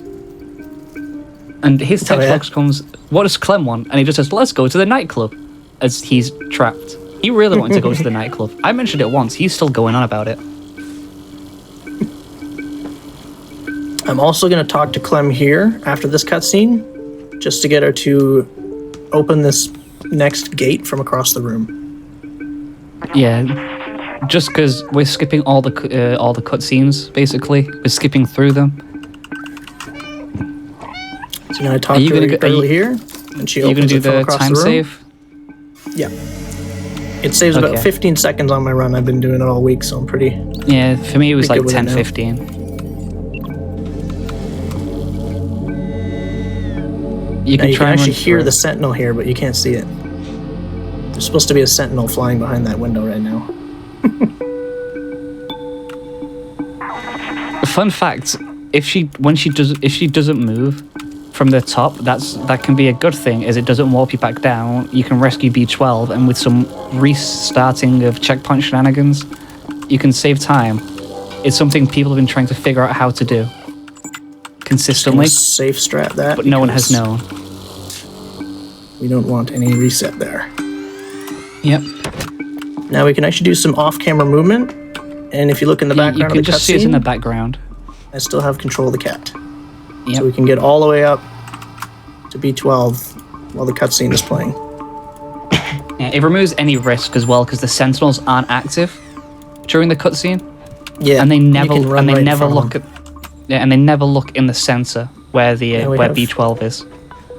And his text box comes, what does Clem want? And he just says, let's go to the nightclub, as he's trapped. He really wanted to go to the nightclub. I mentioned it once, he's still going on about it. I'm also going to talk to Clem here after this cutscene, just to get her to open this next gate from across the room. Yeah, just because we're skipping all the cutscenes, basically. We're skipping through them. So now I talk to her early here, and she opens it from across the room. Are you going to do the time save? Yeah. It saves about 15 seconds on my run. I've been doing it all week, so I'm pretty... Yeah, for me it was like 10, 15. You can actually hear the sentinel here, but you can't see it. There's supposed to be a sentinel flying behind that window right now. Fun fact: if she doesn't move from the top, that can be a good thing, as it doesn't warp you back down. You can rescue B12, and with some restarting of checkpoint shenanigans, you can save time. It's something people have been trying to figure out how to do consistently. Safe strat that, but no one has known. We don't want any reset there. Yep. Now we can actually do some off-camera movement, and if you look in the background, you can just see it in the background. I still have control of the cat, yep. So we can get all the way up to B12 while the cutscene is playing. Yeah, it removes any risk as well because the sentinels aren't active during the cutscene. Yeah, and they you never can run and they right in never front of look them. at and they never look in the center where the Yeah, we where have- B12 is.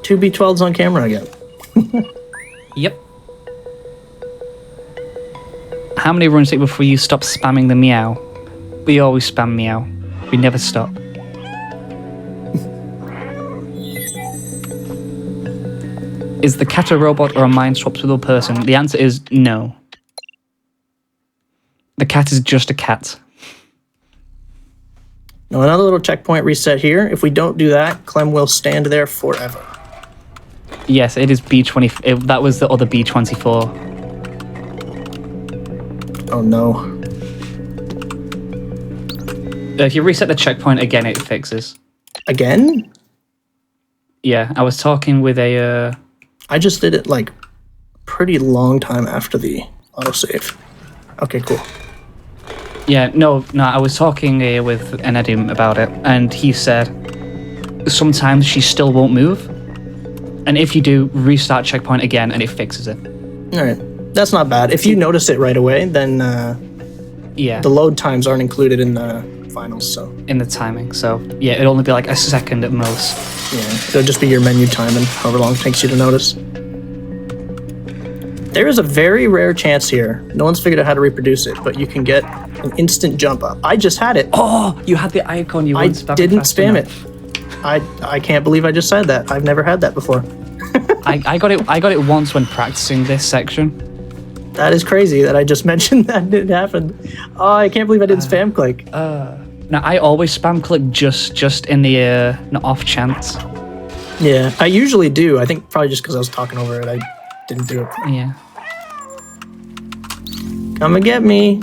2 B12s on camera again. Yep. How many runs take before you stop spamming the meow? We always spam meow. We never stop. Is the cat a robot or a mind swappable person? The answer is no. The cat is just a cat. Now another little checkpoint reset here. If we don't do that, Clem will stand there forever. Yes, it is B20. That was the other B24. Oh no. If you reset the checkpoint again, it fixes. Again? Yeah, I was talking with a... I just did it like pretty long time after the autosave. Okay, cool. Yeah, no, I was talking with Enedim about it, and he said sometimes she still won't move, and if you do, restart checkpoint again, and it fixes it. All right, that's not bad. If you notice it right away, then Yeah, the load times aren't included in the finals, so in the timing. So yeah, it'll only be like a second at most. yeah, it'll just be your menu time and however long it takes you to notice. There is a very rare chance here. No one's figured out how to reproduce it, but you can get an instant jump up. I just had it. Oh, you had the icon. You I weren't spamming didn't fast spam enough. it. I can't believe I just said that. I've never had that before. I got it. I got it once when practicing this section. That is crazy that I just mentioned that didn't happen. Oh, I can't believe I didn't spam click. Now I always spam click just in the off chance. Yeah, I usually do. I think probably just because I was talking over it, I didn't do it. Yeah. Come and get me.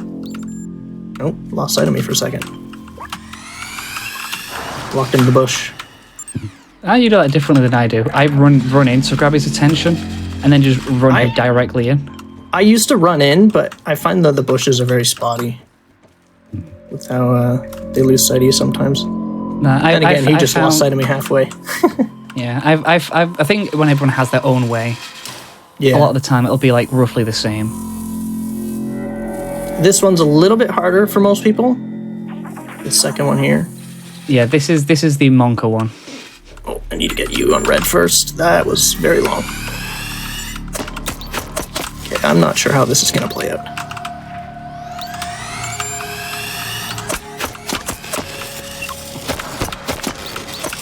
Oh, lost sight of me for a second. Walked into the bush. You do that differently than I do. I run in to grab his attention, and then just run him directly in. I used to run in, but I find that the bushes are very spotty. With how they lose sight of you sometimes. Nah, And again, he just lost sight of me halfway. Yeah, I think when everyone has their own way, Yeah. a lot of the time it'll be like roughly the same. This one's a little bit harder for most people. The second one here. Yeah, this is the Monka one. Oh, I need to get you on red first. That was very long. Okay, I'm not sure how this is going to play out.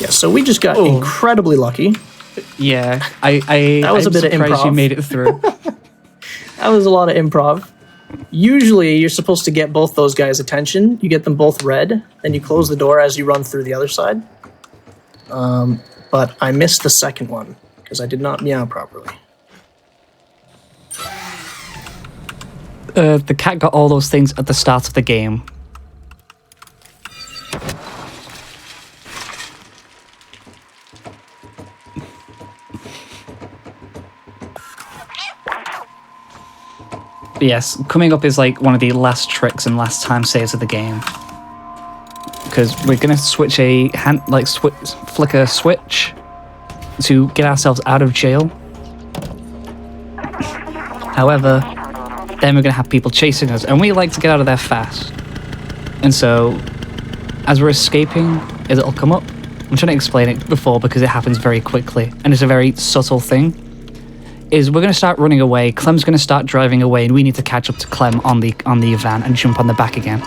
Yeah, so we just got incredibly lucky. Yeah, that was a bit of surprised you improv. made it through. That was a lot of improv. Usually, you're supposed to get both those guys' attention. You get them both red, then you close the door as you run through the other side. But I missed the second one because I did not meow properly. The cat got all those things at the start of the game. Yes, coming up is like one of the last tricks and last time saves of the game. Because we're gonna switch a flicker switch to get ourselves out of jail. However, then we're gonna have people chasing us, and we like to get out of there fast. And so, as we're escaping, it'll come up. I'm trying to explain it before because it happens very quickly, and it's a very subtle thing. Is we're gonna start running away. Clem's gonna start driving away, and we need to catch up to Clem on the van and jump on the back again.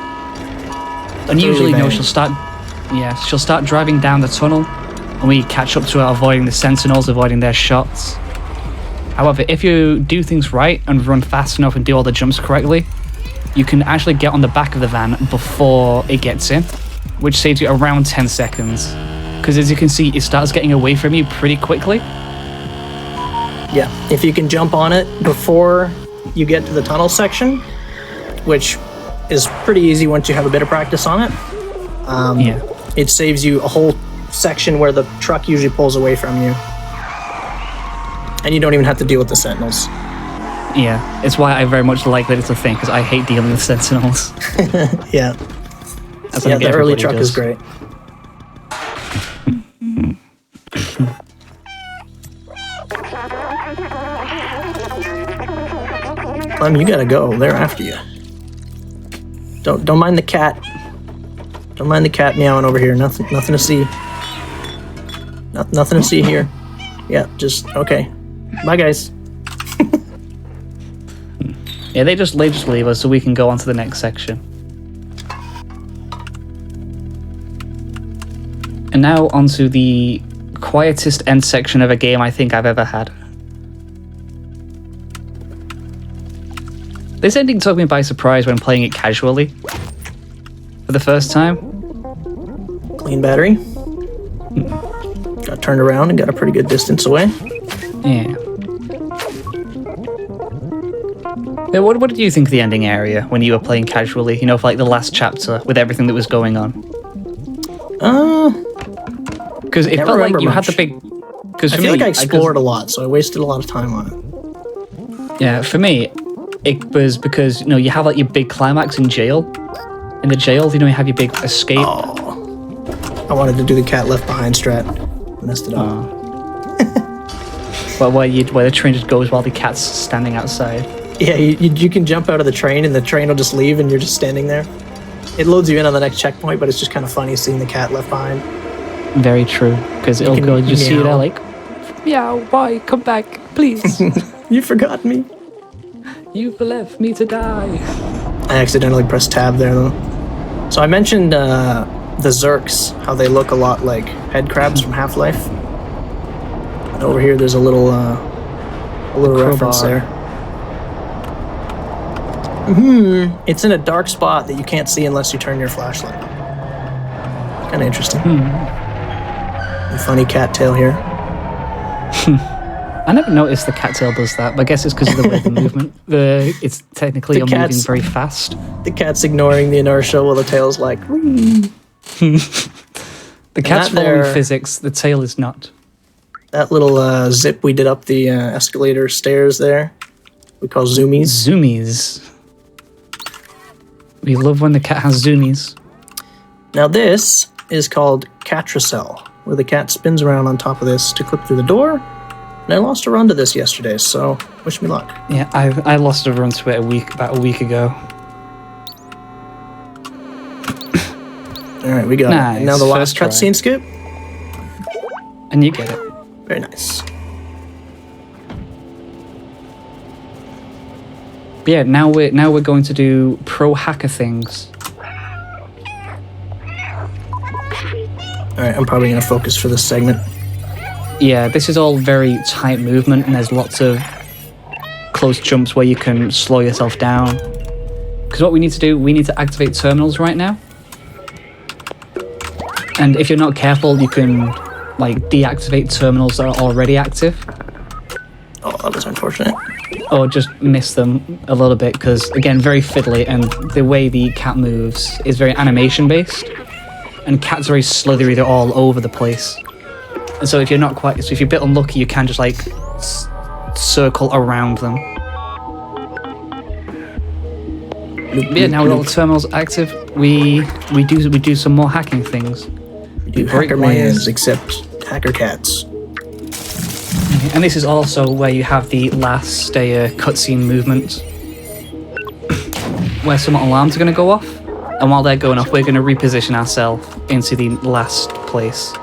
And usually, she'll start driving down the tunnel, and we catch up to her, avoiding the sentinels, avoiding their shots. However, if you do things right and run fast enough and do all the jumps correctly, you can actually get on the back of the van before it gets in, which saves you around 10 seconds. Because as you can see, it starts getting away from you pretty quickly. Yeah, if you can jump on it before you get to the tunnel section, which is pretty easy once you have a bit of practice on it, it saves you a whole section where the truck usually pulls away from you. And you don't even have to deal with the sentinels. Yeah, it's why I very much like that it's a thing, because I hate dealing with sentinels. Yeah. The early truck is great. Clem, you gotta go. They're after you. Don't mind the cat. Don't mind the cat meowing over here. Nothing to see. Nothing to see here. Yeah, just okay. Bye, guys. Yeah, they just leave us so we can go on to the next section. And now onto the quietest end section of a game I think I've ever had. This ending took me by surprise when playing it casually for the first time. Clean battery. Got turned around and got a pretty good distance away. Yeah. Yeah, what did you think of the ending area when you were playing casually? You know, for like the last chapter with everything that was going on. Because it felt like you had the big. Because I feel like I explored a lot, so I wasted a lot of time on it. Yeah, for me, it was because you have like your big climax in jail. In the jail, you have your big escape. Oh, I wanted to do the cat left behind strat. Messed it up. Well, where the train just goes while the cat's standing outside. Yeah, you can jump out of the train and the train will just leave and you're just standing there. It loads you in on the next checkpoint, but it's just kind of funny seeing the cat left behind. Very true, because it'll go just see you there like, meow, why, come back, please. You forgot me. You've left me to die. I accidentally pressed tab there though. So I mentioned the Zerks, how they look a lot like head crabs from Half-Life. And over here there's a little reference there. It's in a dark spot that you can't see unless you turn your flashlight. Kind of interesting. A funny cattail here. I never noticed the cattail does that, but I guess it's because of the way the movement. It's technically moving very fast. The cat's ignoring the inertia while the tail's like. The cat's following physics. The tail is not. That little zip we did up the escalator stairs there, we call zoomies. Zoomies. We love when the cat has zoomies. Now this is called carousel, where the cat spins around on top of this to clip through the door. And I lost a run to this yesterday, so wish me luck. Yeah, I lost a run to it about a week ago. All right, we got it. And now the last cutscene skip. And you get it. Very nice. But yeah, now we're going to do pro hacker things. All right, I'm probably going to focus for this segment. Yeah, this is all very tight movement, and there's lots of close jumps where you can slow yourself down. Because what we need to do, we need to activate terminals right now. And if you're not careful, you can like deactivate terminals that are already active. Oh, that was unfortunate. Or just miss them a little bit, because again, very fiddly, and the way the cat moves is very animation based. And cats are very slithery, they're all over the place. And so if you're a bit unlucky, you can just like circle around them. Yeah, now with all the terminals active, we do some more hacking things. We do hacker mans, except hacker cats. And this is also where you have the last cutscene movement, where some alarms are going to go off. And while they're going off, we're going to reposition ourselves into the last place.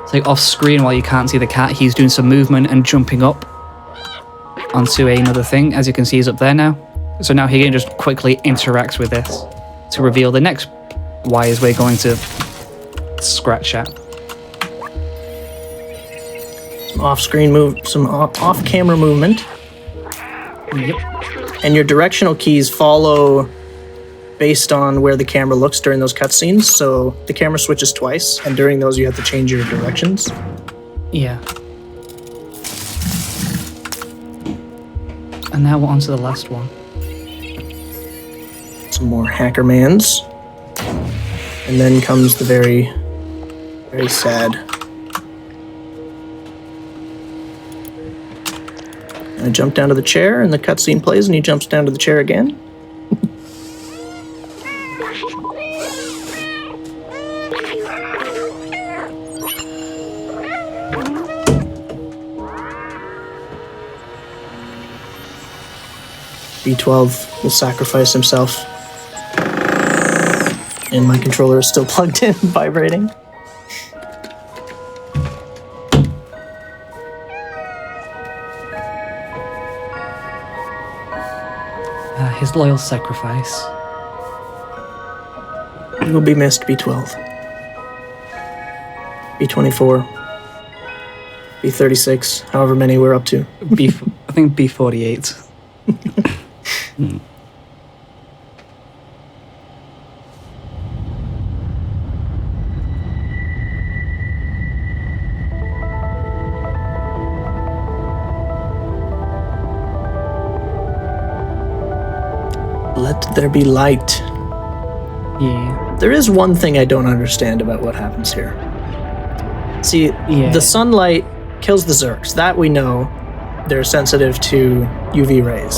So off screen, while you can't see the cat, he's doing some movement and jumping up onto another thing. As you can see, he's up there now. So now he can just quickly interact with this to reveal the next wires we're going to scratch at. Some off-screen some off-camera movement. Yep. And your directional keys follow based on where the camera looks during those cutscenes. So the camera switches twice, and during those you have to change your directions. Yeah. And now we're on to the last one. Some more hacker mans. And then comes the very, very sad. I jump down to the chair, and the cutscene plays, and he jumps down to the chair again. B12 will sacrifice himself. And my controller is still plugged in, vibrating. His loyal sacrifice. You will be missed, B12. B24. B36, however many we're up to. I think B48. Let there be light. Yeah. There is one thing I don't understand about what happens here. See, the sunlight kills the Zergs. That we know. They're sensitive to UV rays.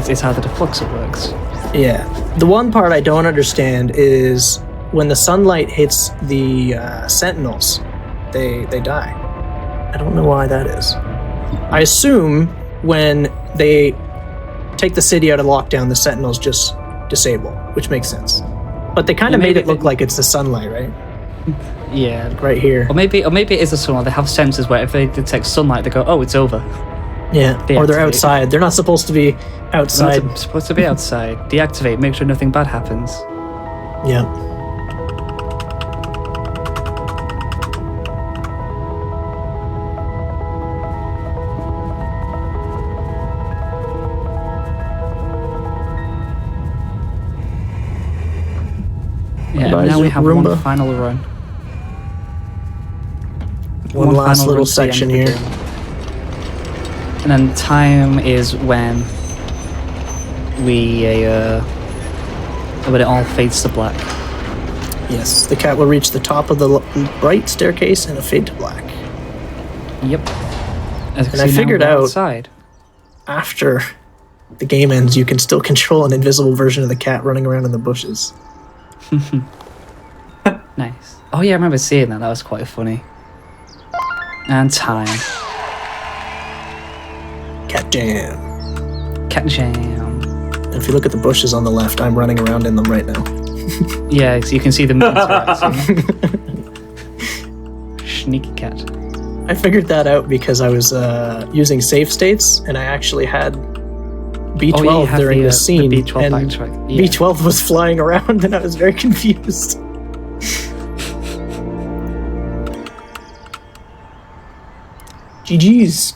It's how the defluxer works. Yeah. The one part I don't understand is when the sunlight hits the sentinels, they die. I don't know why that is. I assume when they take the city out of lockdown, the sentinels just disable, which makes sense. But they kind of made it look like it's the sunlight, right? Yeah. Like right here. Or maybe it is the sunlight. They have sensors where if they detect sunlight, they go, "Oh, it's over." Yeah. Or they're outside. They're not supposed to be outside. They're not supposed to be outside. Deactivate. Make sure nothing bad happens. Yeah. Yeah, Goodbye, now we have Roomba. one final run. One last final little run to the end section of the here. game. And then time is when when it all fades to black. Yes, the cat will reach the top of the right staircase and a fade to black. Yep. As you And can I see now, figured we're out- outside. After the game ends, you can still control an invisible version of the cat running around in the bushes. Nice. Oh yeah, I remember seeing that. That was quite funny. And time. Cat jam. Cat jam. And if you look at the bushes on the left, I'm running around in them right now. Yeah, so you can see them interacting. Sneaky cat. I figured that out because I was using save states, and I actually had B12 Oh, you have during the scene, B12 and backtrack. Yeah. B12 was flying around, and I was very confused. GG's.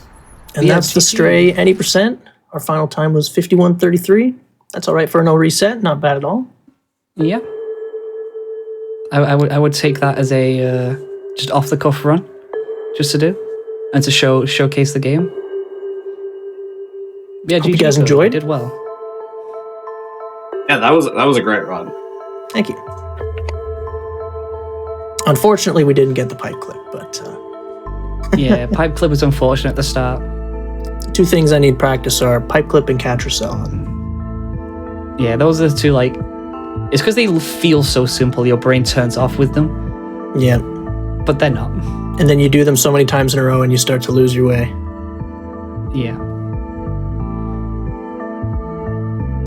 And Yeah, that's the GG. Stray any percent. Our final time was 51:33. That's all right for a no reset. Not bad at all. Yeah. I would take that as a just off the cuff run, just to do, and to showcase the game. Yeah, Hope you GG guys though. enjoyed. You did well. Yeah, that was a great run. Thank you. Unfortunately, we didn't get the pipe clip, but Yeah, pipe clip was unfortunate at the start. two things I need practice are pipe clip and carousel. Yeah, those are the two, like, it's because they feel so simple, your brain turns off with them, Yeah. but they're not. And then you do them so many times in a row and you start to lose your way. Yeah.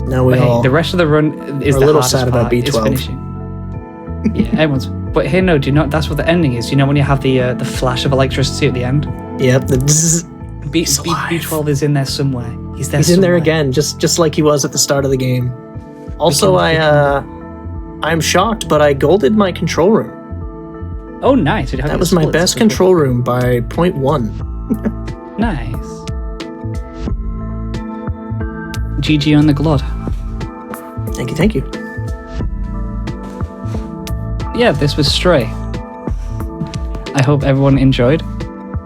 Now we But hey, all the rest of the run is are a the little hardest sad about part, is B12. finishing. Yeah, everyone's. But here, no, do you know that's what the ending is? You know when you have the flash of electricity at the end? Yep, he's B12 is in there somewhere. He's there. in there somewhere. again, just like he was at the start of the game. Also, I'm shocked, but I golded my control room. Oh, nice. Did you have That your was my splits best as well? control room by 0.1. Nice. GG on the Glod. Thank you, thank you. Yeah, this was Stray. I hope everyone enjoyed.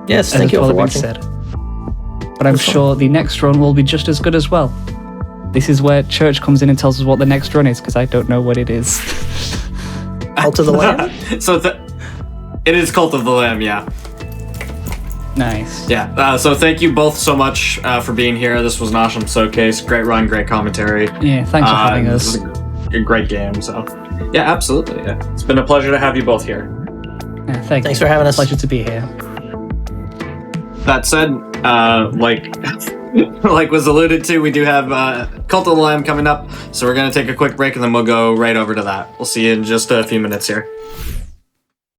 Yes, as thank you all has for been watching. said. But I'm was fun. sure the next run will be just as good as well. This is where Church comes in and tells us what the next run is, because I don't know what it is. Cult of the Lamb? So it is Cult of the Lamb, yeah. Nice. Yeah, so thank you both so much for being here. This was an awesome showcase. Great run, great commentary. Yeah, thanks for having This us. is a great game, so... Yeah, absolutely, yeah. It's been a pleasure to have you both here. Yeah, Thanks you. for having us. Pleasure to be here. That said, like, like was alluded to, we do have Cult of the Lamb coming up, so we're going to take a quick break and then we'll go right over to that. We'll see you in just a few minutes here.